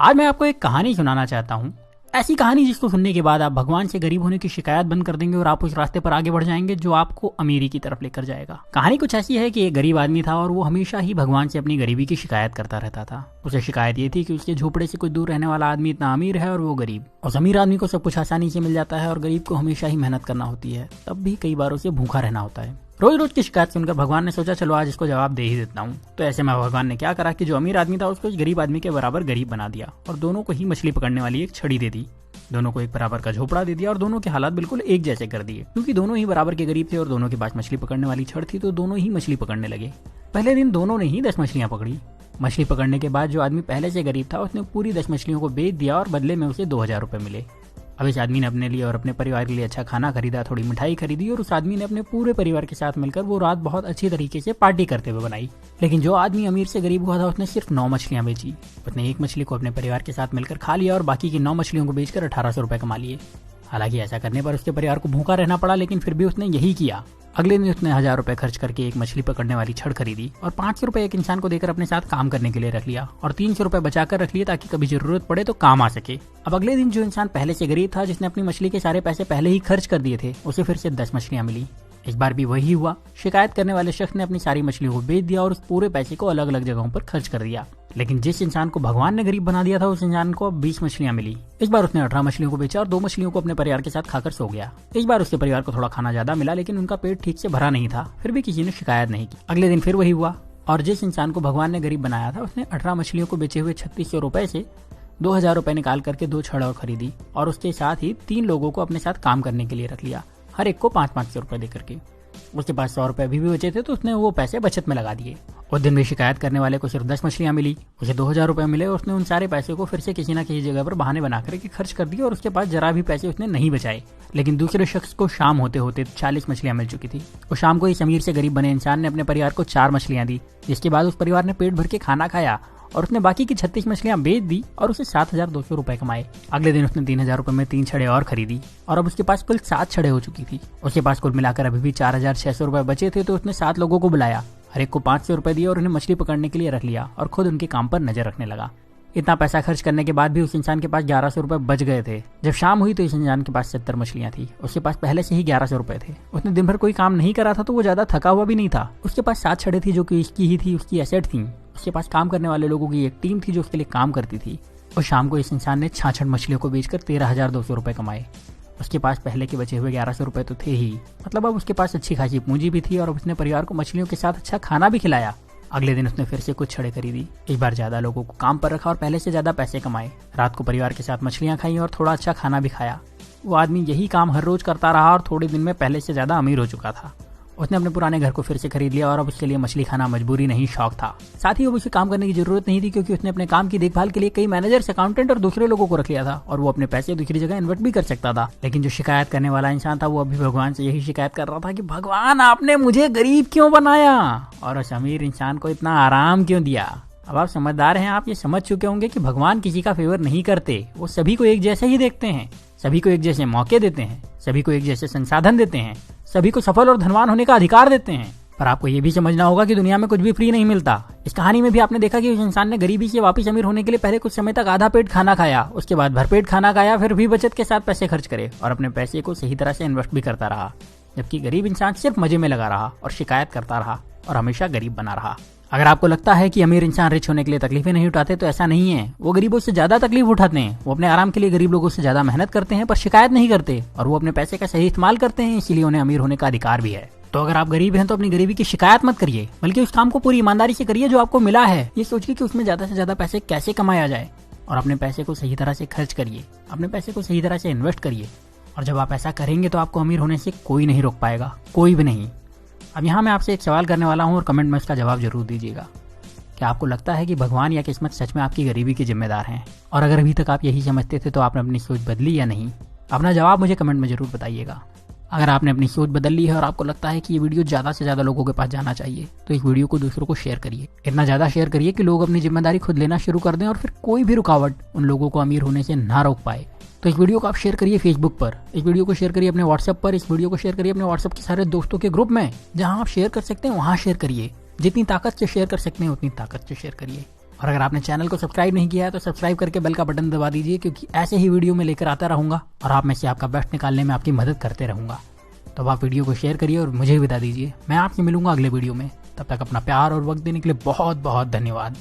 आज मैं आपको एक कहानी सुनाना चाहता हूँ। ऐसी कहानी जिसको सुनने के बाद आप भगवान से गरीब होने की शिकायत बंद कर देंगे और आप उस रास्ते पर आगे बढ़ जाएंगे जो आपको अमीरी की तरफ लेकर जाएगा। कहानी कुछ ऐसी है कि एक गरीब आदमी था और वो हमेशा ही भगवान से अपनी गरीबी की शिकायत करता रहता था। उसे शिकायत ये थी कि उसके झोपड़े से कुछ दूर रहने वाला आदमी इतना अमीर है और वो गरीब। उस अमीर आदमी को सब कुछ आसानी से मिल जाता है और गरीब को हमेशा ही मेहनत करना होती है, तब भी कई बार उसे भूखा रहना होता है। रोज रोज की शिकायत सुनकर भगवान ने सोचा चलो आज इसको जवाब दे ही देता हूँ। तो ऐसे में भगवान ने क्या करा कि जो अमीर आदमी था उसको इस गरीब आदमी के बराबर गरीब बना दिया और दोनों को ही मछली पकड़ने वाली एक छड़ी दे दी। दोनों को एक बराबर का झोपड़ा दे दिया और दोनों के हालात बिल्कुल एक जैसे कर दिए। क्योंकि दोनों ही बराबर के गरीब थे और दोनों के पास मछली पकड़ने वाली छड़ थी, तो दोनों ही मछली पकड़ने लगे। पहले दिन दोनों ने ही 10 मछलियां पकड़ी। मछली पकड़ने के बाद जो आदमी पहले से गरीब था उसने पूरी 10 मछलियों को बेच दिया और बदले में उसे 2000 रुपए मिले। अब इस आदमी ने अपने लिए और अपने परिवार के लिए अच्छा खाना खरीदा, थोड़ी मिठाई खरीदी और उस आदमी ने अपने पूरे परिवार के साथ मिलकर वो रात बहुत अच्छी तरीके से पार्टी करते हुए बनाई। लेकिन जो आदमी अमीर से गरीब हुआ था उसने सिर्फ 9 मछलियां बेची। उसने एक मछली को अपने परिवार के साथ मिलकर खा लिया और बाकी की 9 मछलियों को बेचकर 1800 रुपए कमा लिए। हालांकि ऐसा करने पर उसके परिवार को भूखा रहना पड़ा, लेकिन फिर भी उसने यही किया। अगले दिन उसने 1000 रुपए खर्च करके एक मछली पकड़ने वाली छड़ खरीदी और 500 रुपए एक इंसान को देकर अपने साथ काम करने के लिए रख लिया और 300 रुपए बचाकर रख लिए ताकि कभी जरूरत पड़े तो काम आ सके। अब अगले दिन जो इंसान पहले से गरीब था, जिसने अपनी मछली के सारे पैसे पहले ही खर्च कर दिए थे, उसे फिर से 10 मछलियां मिली। इस बार भी वही हुआ। शिकायत करने वाले शख्स ने अपनी सारी मछलियों को बेच दिया और उस पूरे पैसे को अलग अलग जगहों पर खर्च कर दिया। लेकिन जिस इंसान को भगवान ने गरीब बना दिया था उस इंसान को अब 20 मछलियां मिली। इस बार उसने 18 मछलियों को बेचा और 2 मछलियों को अपने परिवार के साथ खाकर सो गया। इस बार उसके परिवार को थोड़ा खाना ज्यादा मिला, लेकिन उनका पेट ठीक से भरा नहीं था। फिर भी किसी ने शिकायत नहीं की। अगले दिन फिर वही हुआ और जिस इंसान को भगवान ने गरीब बनाया था उसने 18 मछलियों को बेचे हुए 3600 रुपए से 2000 रुपए निकाल करके 2 छड़ और खरीदी और उसके साथ ही 3 लोगों को अपने साथ काम करने के लिए रख लिया, हर एक को 500 रुपए देकर के। उसके पास 100 रुपए भी बचे थे तो उसने वो पैसे बचत में लगा दिए। उस दिन भी शिकायत करने वाले को सिर्फ 10 मछलियां मिली, उसे 2000 रुपए मिले और उसने उन सारे पैसे को फिर से किसी न किसी जगह पर बहाने बनाकर के खर्च कर दिए और उसके पास जरा भी पैसे उसने नहीं बचाए। लेकिन दूसरे शख्स को शाम होते होते 40 मछलियां मिल चुकी थी। और शाम को इस अमीर से गरीब बने इंसान ने अपने परिवार को 4 मछलियां दी, जिसके बाद उस परिवार ने पेट भर के खाना खाया और उसने बाकी की 36 मछलियां बेच दी और उसे 7200 रुपए कमाए। अगले दिन उसने 3000 रुपए में 3 छड़े और खरीदी और अब उसके पास कुल 7 छड़े हो चुकी थी। उसके पास कुल मिलाकर अभी भी 4600 रुपए बचे थे, तो उसने 7 लोगों को बुलाया, हर एक को 500 रुपए दिए और उन्हें मछली पकड़ने के लिए रख लिया और खुद उनके काम पर नजर रखने लगा। इतना पैसा खर्च करने के बाद भी उस इंसान के पास 1100 रुपए बच गए थे। जब शाम हुई तो इस इंसान के पास 70 मछलियां थी। उसके पास पहले से ही 1100 रुपए थे। उसने दिन भर कोई काम नहीं करा था तो वो ज्यादा थका हुआ भी नहीं था। उसके पास 7 छड़े थी जो कि इसकी ही थी, उसकी एसेट थी। उसके पास काम करने वाले लोगों की एक टीम थी जो उसके लिए काम करती थी। और शाम को इस इंसान ने 66 मछलियों को बेचकर 13,200 रुपए कमाए। उसके पास पहले के बचे हुए 1100 रुपए तो थे ही, मतलब अब उसके पास अच्छी खासी पूंजी भी थी और उसने परिवार को मछलियों के साथ अच्छा खाना भी खिलाया। अगले दिन उसने फिर से कुछ छड़े खरीदी, इस बार ज्यादा लोगों को काम पर रखा और पहले से ज्यादा पैसे कमाए। रात को परिवार के साथ मछलियां खाई और थोड़ा अच्छा खाना भी खाया। वो आदमी यही काम हर रोज करता रहा और थोड़े दिन में पहले से ज्यादा अमीर हो चुका था। उसने अपने पुराने घर को फिर से खरीद लिया और अब उसके लिए मछली खाना मजबूरी नहीं शौक था। साथ ही अब उसे काम करने की जरूरत नहीं थी क्योंकि उसने अपने काम की देखभाल के लिए कई मैनेजर्स, अकाउंटेंट और दूसरे लोगों को रख लिया था और वो अपने पैसे दूसरी जगह इन्वेस्ट भी कर सकता था। लेकिन जो शिकायत करने वाला इंसान था वो अभी भगवान से यही शिकायत कर रहा था कि भगवान आपने मुझे गरीब क्यों बनाया और उस अमीर इंसान को इतना आराम क्यों दिया। अब आप समझदार हैं, आप ये समझ चुके होंगे कि भगवान किसी का फेवर नहीं करते, वो सभी को एक जैसे ही देखते हैं, सभी को एक जैसे मौके देते हैं, सभी को एक जैसे संसाधन देते हैं, सभी को सफल और धनवान होने का अधिकार देते हैं। पर आपको ये भी समझना होगा कि दुनिया में कुछ भी फ्री नहीं मिलता। इस कहानी में भी आपने देखा कि उस इंसान ने गरीबी से वापस अमीर होने के लिए पहले कुछ समय तक आधा पेट खाना खाया, उसके बाद भरपेट खाना खाया, फिर भी बचत के साथ पैसे खर्च करे और अपने पैसे को सही तरह से इन्वेस्ट भी करता रहा। जबकि गरीब इंसान सिर्फ मजे में लगा रहा और शिकायत करता रहा और हमेशा गरीब बना रहा। अगर आपको लगता है कि अमीर इंसान रिच होने के लिए तकलीफें नहीं उठाते तो ऐसा नहीं है। वो गरीबों से ज्यादा तकलीफ उठाते हैं। वो अपने आराम के लिए गरीब लोगों से ज्यादा मेहनत करते हैं पर शिकायत नहीं करते और वो अपने पैसे का सही इस्तेमाल करते हैं, इसीलिए उन्हें अमीर होने का अधिकार भी है। तो अगर आप गरीब हैं तो अपनी गरीबी की शिकायत मत करिए, बल्कि उस काम को पूरी ईमानदारी से करिए जो आपको मिला है। ये सोचिए कि उसमें ज्यादा से ज्यादा पैसे कैसे कमाया जाए और अपने पैसे को सही तरह से खर्च करिए, अपने पैसे को सही तरह से इन्वेस्ट करिए। और जब आप ऐसा करेंगे तो आपको अमीर होने से कोई नहीं रोक पाएगा, कोई भी नहीं। अब यहाँ मैं आपसे एक सवाल करने वाला हूँ और कमेंट में इसका जवाब जरूर दीजिएगा। क्या आपको लगता है कि भगवान या किस्मत सच में आपकी गरीबी के जिम्मेदार हैं? और अगर अभी तक आप यही समझते थे तो आपने अपनी सोच बदली या नहीं? अपना जवाब मुझे कमेंट में जरूर बताइएगा। अगर आपने अपनी सोच बदल ली है और आपको लगता है कि ये वीडियो ज्यादा से ज्यादा लोगों के पास जाना चाहिए तो इस वीडियो को दूसरों को शेयर करिए। इतना ज्यादा शेयर करिए कि लोग अपनी जिम्मेदारी खुद लेना शुरू कर दें और फिर कोई भी रुकावट उन लोगों को अमीर होने से ना रोक पाए। तो इस वीडियो को आप शेयर करिए फेसबुक पर, इस वीडियो को शेयर करिए अपने व्हाट्सएप पर, इस वीडियो को शेयर करिए अपने व्हाट्सएप के सारे दोस्तों के ग्रुप में। जहां आप शेयर कर सकते हैं वहां शेयर करिए। जितनी ताकत से शेयर कर सकते हैं उतनी ताकत से शेयर करिए। और अगर आपने चैनल को सब्सक्राइब नहीं किया है तो सब्सक्राइब करके बेल का बटन दबा दीजिए, क्योंकि ऐसे ही वीडियो में लेकर आता रहूंगा और आप में से आपका बेस्ट निकालने में आपकी मदद करते रहूंगा। तो अब आप वीडियो को शेयर करिए और मुझे विदा दीजिए। मैं आपसे मिलूंगा अगले वीडियो में। तब तक अपना प्यार और वक्त देने के लिए बहुत बहुत धन्यवाद।